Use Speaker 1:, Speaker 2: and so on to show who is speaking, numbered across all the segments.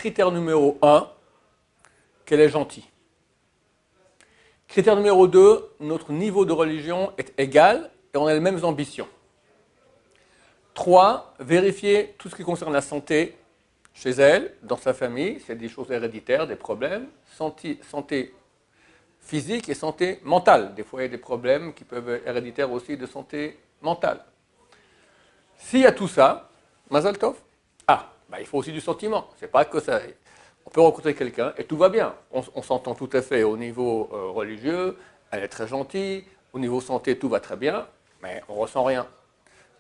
Speaker 1: critère numéro 1, qu'elle est gentille. Critère numéro 2, notre niveau de religion est égal et on a les mêmes ambitions. 3, vérifier tout ce qui concerne la santé chez elle, dans sa famille, s'il y a des choses héréditaires, des problèmes, santé physique et santé mentale. Des fois, il y a des problèmes qui peuvent être héréditaires aussi de santé mentale. S'il y a tout ça, Mazal Tov, il faut aussi du sentiment. C'est pas que ça. On peut rencontrer quelqu'un et tout va bien. On s'entend tout à fait au niveau religieux, elle est très gentille, au niveau santé, tout va très bien, mais on ne ressent rien.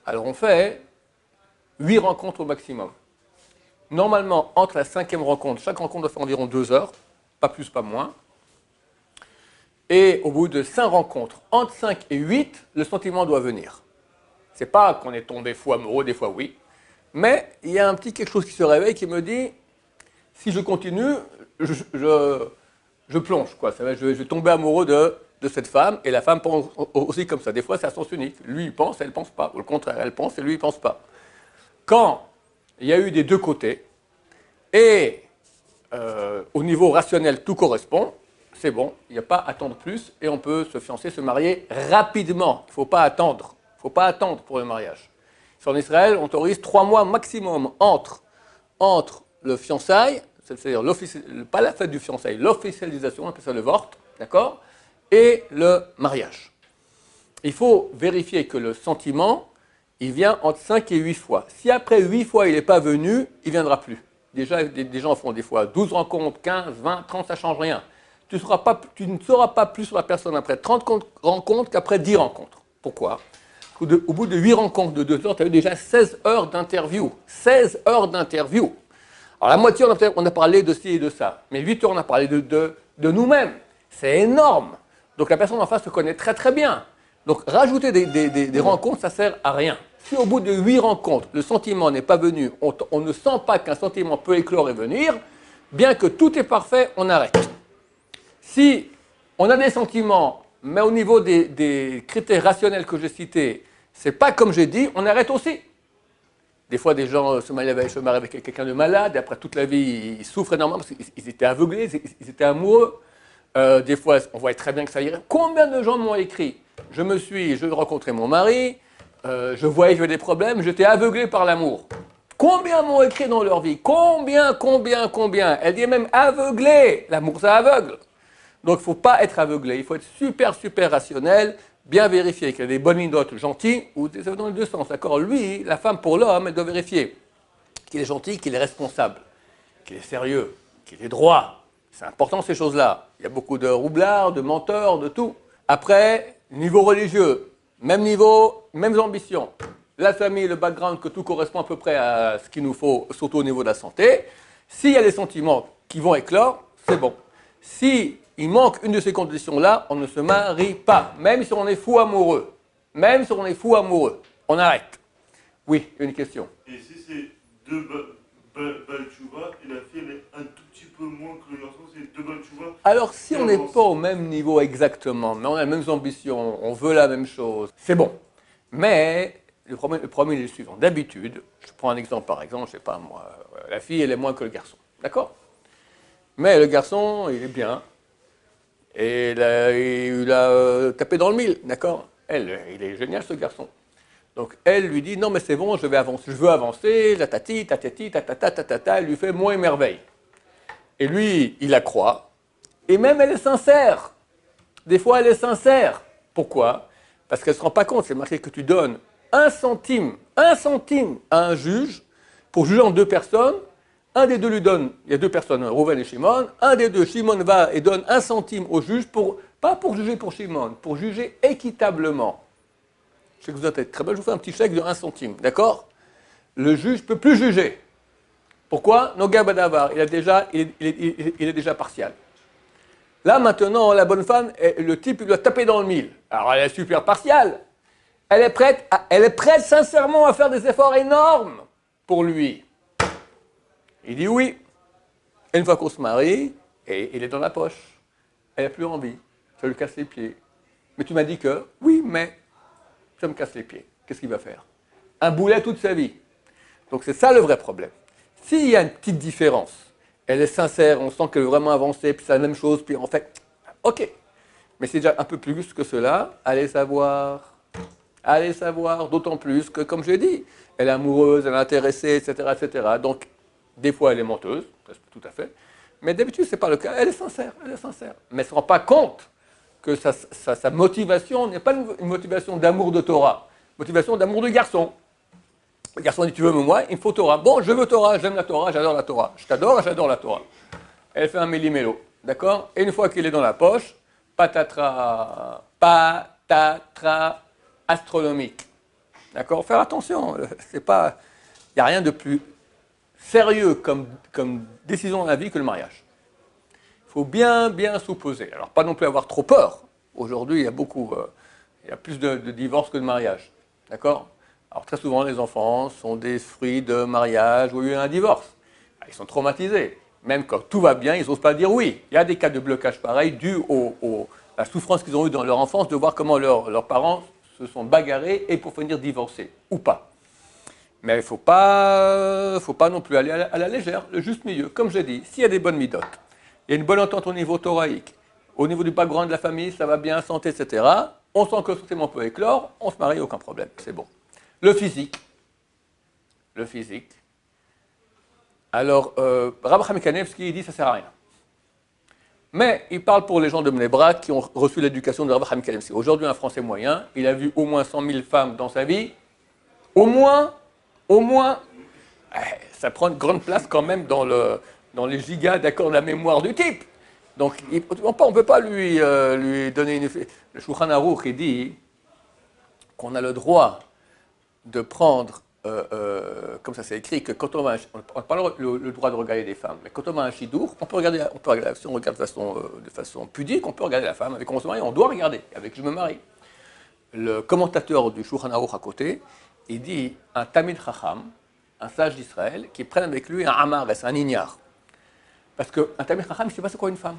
Speaker 1: Alors on fait 8 rencontres au maximum. Normalement, entre la 5e rencontre, chaque rencontre doit faire environ 2 heures, pas plus, pas moins. Et au bout de 5 rencontres, entre 5 et 8, le sentiment doit venir. C'est pas qu'on est tombé fou amoureux, des fois oui, mais il y a un petit quelque chose qui se réveille qui me dit, si je continue, je plonge, quoi. Je vais tomber amoureux de cette femme, et la femme pense aussi comme ça. Des fois, c'est à sens unique. Lui, il pense, elle ne pense pas. Ou le contraire, elle pense, et lui, il ne pense pas. Quand il y a eu des deux côtés, et au niveau rationnel, tout correspond, c'est bon, il n'y a pas à attendre plus, et on peut se fiancer, se marier rapidement. Il ne faut pas attendre. Il ne faut pas attendre pour le mariage. En Israël, on autorise 3 mois maximum entre le fiançailles, c'est-à-dire pas la fête du fiançailles, l'officialisation, on appelle ça le vort, d'accord, et le mariage. Il faut vérifier que le sentiment, il vient entre 5 et 8 fois. Si après 8 fois il n'est pas venu, il ne viendra plus. Déjà, des gens font des fois 12 rencontres, 15, 20, 30, ça ne change rien. Tu ne sauras pas plus sur la personne après 30 rencontres qu'après 10 rencontres. Pourquoi ? Au bout de 8 rencontres de 2 heures, tu as eu déjà 16 heures d'interview. 16 heures d'interview. Alors la moitié, on a parlé de ci et de ça. Mais 8 heures, on a parlé de nous-mêmes. C'est énorme. Donc la personne en face se connaît très très bien. Donc rajouter des rencontres, ça ne sert à rien. Si au bout de 8 rencontres, le sentiment n'est pas venu, on ne sent pas qu'un sentiment peut éclore et venir, bien que tout est parfait, on arrête. Si on a des sentiments, mais au niveau des critères rationnels que j'ai cités, c'est pas comme j'ai dit, on arrête aussi. Des fois, des gens se marient avec quelqu'un de malade, et après toute la vie, ils souffrent énormément parce qu'ils étaient aveuglés, ils étaient amoureux. Des fois, on voit très bien que ça irait. Combien de gens m'ont écrit ? Je rencontrais mon mari, je voyais que j'avais des problèmes, j'étais aveuglé par l'amour. Combien m'ont écrit dans leur vie ? Combien ? Elle dit même aveuglé. L'amour, ça aveugle. Donc, il ne faut pas être aveuglé, il faut être super rationnel, bien vérifier qu'il y a des bonnes mindotes gentilles, ou dans les deux sens, d'accord ? Lui, la femme pour l'homme, elle doit vérifier qu'il est gentil, qu'il est responsable, qu'il est sérieux, qu'il est droit. C'est important ces choses-là. Il y a beaucoup de roublards, de menteurs, de tout. Après, niveau religieux, même niveau, mêmes ambitions. La famille, le background, que tout correspond à peu près à ce qu'il nous faut, surtout au niveau de la santé. S'il y a des sentiments qui vont éclore, c'est bon. Si il manque une de ces conditions-là, on ne se marie pas, même si on est fou amoureux. Même si on est fou amoureux. On arrête. Oui, une question.
Speaker 2: Et si c'est 2 Baal Tshuva et la fille elle est un tout petit peu moins que le garçon, c'est 2 Baal Tshuva?
Speaker 1: Alors si on n'est pas au même niveau exactement, mais on a les mêmes ambitions, on veut la même chose, c'est bon. Mais le problème est le suivant. D'habitude, je prends un exemple par exemple, je ne sais pas moi, la fille elle est moins que le garçon. D'accord ? Mais le garçon, il est bien. Et il a tapé dans le mille, d'accord ? Il est génial ce garçon. Donc elle lui dit, non mais c'est bon, je veux avancer, la tati, tatati, tatata, elle lui fait moins merveille. Et lui, il la croit. Et même elle est sincère. Des fois, elle est sincère. Pourquoi ? Parce qu'elle ne se rend pas compte, c'est marqué que tu donnes 1 centime à un juge pour juger en 2 personnes. Un des deux lui donne, il y a 2 personnes, Rouven et Shimon. Un des deux, Shimon, va et donne 1 centime au juge, pas pour juger pour Shimon, pour juger équitablement. Je sais que vous êtes très bien, je vous fais un petit chèque de 1 centime, d'accord ? Le juge ne peut plus juger. Pourquoi ? Noga Badavar, il est déjà partial. Là, maintenant, la bonne femme, le type, il doit taper dans le mille. Alors, elle est super partiale. Elle est prête sincèrement à faire des efforts énormes pour lui. Il dit oui. Et une fois qu'on se marie, et il est dans la poche. Elle n'a plus envie. Ça lui casse les pieds. Mais tu m'as dit que, oui, mais ça me casse les pieds. Qu'est-ce qu'il va faire ? Un boulet toute sa vie. Donc c'est ça le vrai problème. S'il y a une petite différence, elle est sincère, on sent qu'elle veut vraiment avancer, puis c'est la même chose, puis en fait, ok. Mais c'est déjà un peu plus que cela, allez savoir, d'autant plus que, comme j'ai dit, elle est amoureuse, elle est intéressée, etc., etc. Donc, des fois, elle est menteuse, tout à fait, mais d'habitude, ce n'est pas le cas, elle est sincère, mais elle ne se rend pas compte que sa motivation n'est pas une motivation d'amour de Torah, motivation d'amour de garçon. Le garçon dit, tu veux moi, il me faut Torah. Bon, je veux Torah, j'aime la Torah, j'adore la Torah. Je t'adore, j'adore la Torah. Elle fait un méli-mélo, d'accord? Et une fois qu'il est dans la poche, patatras astronomique. D'accord? Faire attention, c'est pas, il n'y a rien de plus sérieux comme décision dans la vie que le mariage. Il faut bien s'opposer. Alors, pas non plus avoir trop peur. Aujourd'hui, il y a plus de divorces que de mariages. D'accord? Alors, très souvent, les enfants sont des fruits de mariage où il y a eu un divorce. Ils sont traumatisés. Même quand tout va bien, ils n'osent pas dire oui. Il y a des cas de blocage pareil dus à la souffrance qu'ils ont eue dans leur enfance de voir comment leurs parents se sont bagarrés et pour finir divorcés, ou pas. Mais il ne faut pas non plus aller à la légère, le juste milieu. Comme je dis, s'il y a des bonnes midotes, il y a une bonne entente au niveau thoraïque, au niveau du background de la famille, ça va bien, santé, etc. On sent que le peut éclore, on se marie, aucun problème, c'est bon. Le physique. Alors, Rav Chaim Kanevski dit que ça ne sert à rien. Mais il parle pour les gens de Bnei Brak qui ont reçu l'éducation de Rav Chaim Kanevski. Aujourd'hui, un Français moyen, il a vu au moins 100 000 femmes dans sa vie. Au moins, ça prend une grande place quand même dans les gigas d'accord de la mémoire du type. Donc, on ne peut pas lui donner une... Le Shulchan Aruch, il dit qu'on a le droit de prendre, comme ça c'est écrit, que quand on va, on n'a pas le droit de regarder des femmes, mais quand on va à un chidour, on peut regarder, si on regarde de façon pudique, on peut regarder la femme, avec on se marie, on doit regarder, avec je me marie. Le commentateur du Shulchan Aruch à côté, il dit un Tamid Chacham, un sage d'Israël, qui prenne avec lui un Amares, un ignare. Parce qu'un Tamid Chacham, il ne sait pas c'est quoi une femme.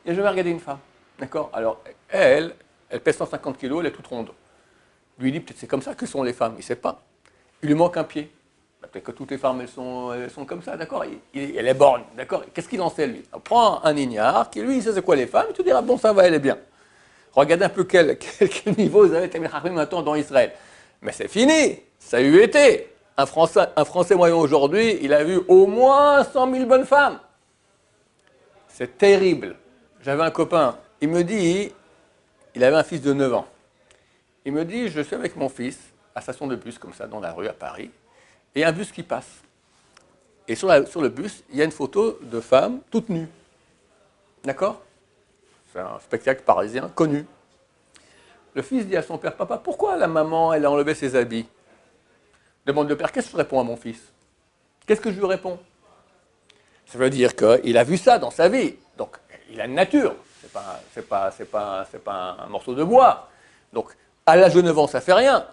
Speaker 1: Il n'a jamais regardé une femme. D'accord? Alors, elle pèse 150 kilos, elle est toute ronde. Lui dit, peut-être c'est comme ça que sont les femmes, il ne sait pas. Il lui manque un pied. Peut-être que toutes les femmes, elles sont comme ça, d'accord? Elle est borgne, d'accord? Qu'est-ce qu'il en sait, lui? On prend un ignare, qui lui, il sait c'est quoi les femmes, il te dira, bon, ça va, elle est bien. Regardez un peu quel niveau vous avez Tamid Chacham maintenant dans Israël. Mais c'est fini, ça a eu été. Un Français moyen aujourd'hui, il a vu au moins 100 000 bonnes femmes. C'est terrible. J'avais un copain, il me dit, il avait un fils de 9 ans. Il me dit, je suis avec mon fils à la station de bus, comme ça, dans la rue à Paris, et un bus qui passe. Et sur le bus, il y a une photo de femme toute nue. D'accord? C'est un spectacle parisien connu. Le fils dit à son père, papa, pourquoi la maman, elle a enlevé ses habits? Demande le père, qu'est-ce que je réponds à mon fils? Qu'est-ce que je lui réponds? Ça veut dire qu'il a vu ça dans sa vie. Donc, il a une nature. C'est pas un morceau de bois. Donc, à l'âge de 9 ans, ça fait rien.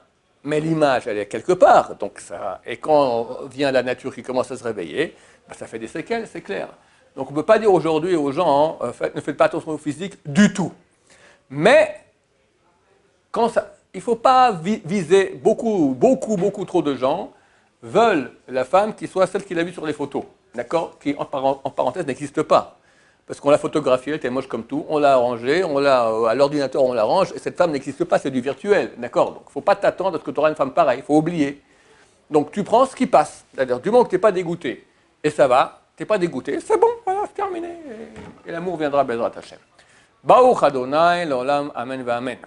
Speaker 1: Mais l'image, elle est quelque part. Donc et quand vient la nature qui commence à se réveiller, ben, ça fait des séquelles, c'est clair. Donc, on ne peut pas dire aujourd'hui aux gens, ne faites pas attention au physique du tout. Mais, il ne faut pas viser beaucoup trop de gens veulent la femme qui soit celle qu'il a vue sur les photos, d'accord? Qui, en parenthèse, n'existe pas. Parce qu'on l'a photographiée, elle était moche comme tout, on l'a arrangée, à l'ordinateur on l'arrange, et cette femme n'existe pas, c'est du virtuel, d'accord? Donc il ne faut pas t'attendre à ce que tu auras une femme pareille, il faut oublier. Donc tu prends ce qui passe, c'est-à-dire du moment que tu n'es pas dégoûté, et ça va, tu n'es pas dégoûté, c'est bon, voilà, c'est terminé, et l'amour viendra, Bezrat Hashem. Baruch Adonai, l'olam, amen, va amen.